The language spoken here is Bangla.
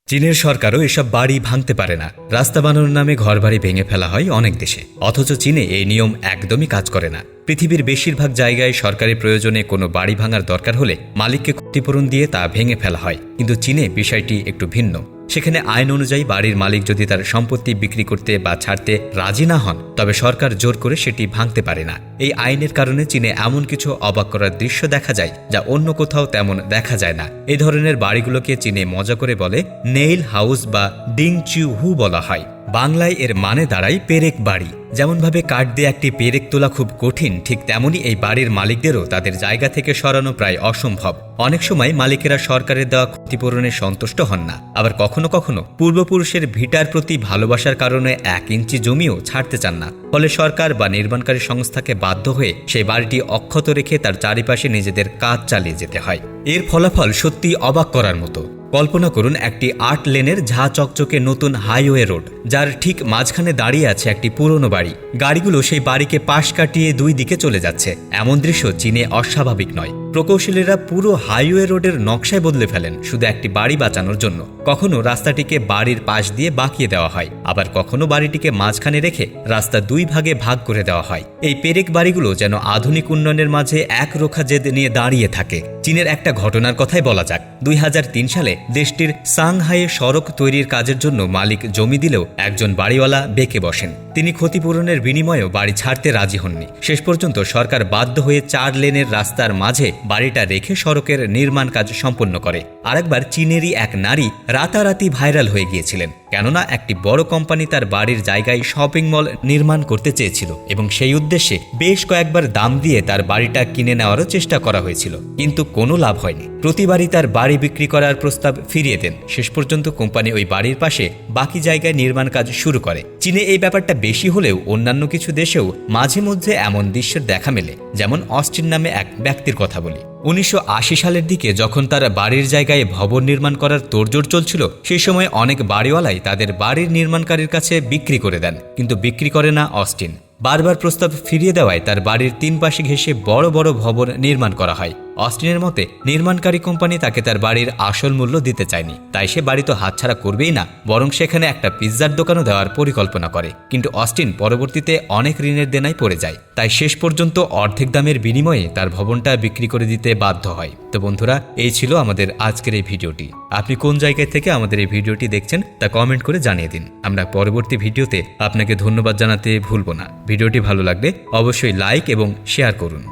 চীনের সরকারও এসব বাড়ি ভাঙতে পারে না। রাস্তা বানানোর নামে ঘরবাড়ি ভেঙে ফেলা হয় অনেক দেশে, অথচ চীনে এই নিয়ম একদমই কাজ করে না। পৃথিবীর বেশিরভাগ জায়গায় সরকারি প্রয়োজনে কোনো বাড়ি ভাঙার দরকার হলে মালিককে ক্ষতিপূরণ দিয়ে তা ভেঙে ফেলা হয়, কিন্তু চীনে বিষয়টি একটু ভিন্ন। সেখানে আইন অনুযায়ী বাড়ির মালিক যদি তার সম্পত্তি বিক্রি করতে বা ছাড়তে রাজি না হন, তবে সরকার জোর করে সেটি ভাঙতে পারে না। এই আইনের কারণে চীনে এমন কিছু অবাক করার দৃশ্য দেখা যায় যা অন্য কোথাও তেমন দেখা যায় না। এই ধরনের বাড়িগুলোকে চীনে মজা করে বলে নেইল হাউস বা ডিং চিউ হু বলা হয়। বাংলায় এর মানে দাঁড়ায় পেরেক বাড়ি। যেমনভাবে কাঠ দিয়ে একটি পেরেক তোলা খুব কঠিন, ঠিক তেমনই এই বাড়ির মালিকদেরও তাদের জায়গা থেকে সরানো প্রায় অসম্ভব। অনেক সময় মালিকেরা সরকারের দেওয়া ক্ষতিপূরণে সন্তুষ্ট হন না, আবার কখনো কখনো পূর্বপুরুষের ভিটার প্রতি ভালোবাসার কারণে 1 ইঞ্চি জমিও ছাড়তে চান না। ফলে সরকার বা নির্মাণকারী সংস্থাকে বাধ্য হয়ে সেই বাড়িটি অক্ষত রেখে তার চারিপাশে নিজেদের কাজ চালিয়ে যেতে হয়। এর ফলাফল সত্যি অবাক করার মতো। কল্পনা করুন একটি 8 লেনের ঝাঁ চকচকে নতুন হাইওয়ে রোড, যার ঠিক মাঝখানে দাঁড়িয়ে আছে একটি পুরনো বাড়ি। গাড়িগুলো সেই বাড়িকে পাশ কাটিয়ে 2 দিকে চলে যাচ্ছে। এমন দৃশ্য চীনে অস্বাভাবিক নয়। প্রকৌশলীরা পুরো হাইওয়ে রোডের নকশায় বদলে ফেলেন শুধু একটি বাড়ি বাঁচানোর জন্য। কখনো রাস্তাটিকে বাড়ির পাশ দিয়ে বাঁকিয়ে দেওয়া হয়, আবার কখনো বাড়িটিকে মাঝখানে রেখে রাস্তা 2 ভাগে ভাগ করে দেওয়া হয়। এই পেরেক বাড়িগুলো যেন আধুনিক উন্নয়নের মাঝে একরোখা জেদ নিয়ে দাঁড়িয়ে থাকে। চীনের একটা ঘটনার কথাই বলা যাক। 2003 সালে দেশটির সাংহাইয়ে সড়ক তৈরির কাজের জন্য মালিক জমি দিলেও একজন বাড়িওয়ালা বেঁকে বসেন। তিনি ক্ষতিপূরণের বিনিময়েও বাড়ি ছাড়তে রাজি হননি। শেষ পর্যন্ত সরকার বাধ্য হয়ে 4 লেনের রাস্তার মাঝে বাড়িটা রেখে সড়কের নির্মাণ কাজ সম্পন্ন করে। আরেকবার চীনেরই এক নারী রাতারাতি ভাইরাল হয়ে গিয়েছিলেন, কেননা একটি বড় কোম্পানি তার বাড়ির জায়গায় শপিং মল নির্মাণ করতে চেয়েছিল এবং সেই উদ্দেশ্যে বেশ কয়েকবার দাম দিয়ে তার বাড়িটা কিনে নেওয়ারও চেষ্টা করা হয়েছিল, কিন্তু কোনো লাভ হয়নি। প্রতিবারই তার বাড়ি বিক্রি করার প্রস্তাব ফিরিয়ে দেন। শেষ পর্যন্ত কোম্পানি ওই বাড়ির পাশে বাকি জায়গায় নির্মাণ কাজ শুরু করে। চীনে এই ব্যাপারটা বেশি হলেও অন্যান্য কিছু দেশেও মাঝে মধ্যে এমন দৃশ্যের দেখা মেলে। যেমন অস্টিন নামে এক ব্যক্তির কথা বলি। 1980 সালের দিকে যখন তার বাড়ির জায়গায় ভবন নির্মাণ করার তোড়জোড় চলছিল, সেই সময় অনেক বাড়িওয়ালাই তাদের বাড়ির নির্মাণকারীর কাছে বিক্রি করে দেন, কিন্তু বিক্রি করে না অস্টিন। বারবার প্রস্তাব ফিরিয়ে দেওয়ায় তার বাড়ির 3 পাশে ঘেঁষে বড় বড় ভবন নির্মাণ করা হয়। অস্টিনের মতে নির্মাণকারী কোম্পানি তাকে তার বাড়ির আসল মূল্য দিতে চায়নি, তাই সে বাড়ি তো হাতছাড়া করবেই না, বরং সেখানে একটা পিৎজার দোকানও দেওয়ার পরিকল্পনা করে। কিন্তু অস্টিন পরবর্তীতে অনেক ঋণের দেনায় পড়ে যায়, তাই শেষ পর্যন্ত অর্ধেক দামের বিনিময়ে তার ভবনটা বিক্রি করে দিতে বাধ্য হয়। তো বন্ধুরা, এই ছিল আমাদের আজকের এই ভিডিওটি। আপনি কোন জায়গায় থেকে আমাদের এই ভিডিওটি দেখছেন তা কমেন্ট করে জানিয়ে দিন। আমরা পরবর্তী ভিডিওতে আপনাকে ধন্যবাদ জানাতে ভুলব না। ভিডিওটি ভালো লাগলে অবশ্যই লাইক এবং শেয়ার করুন।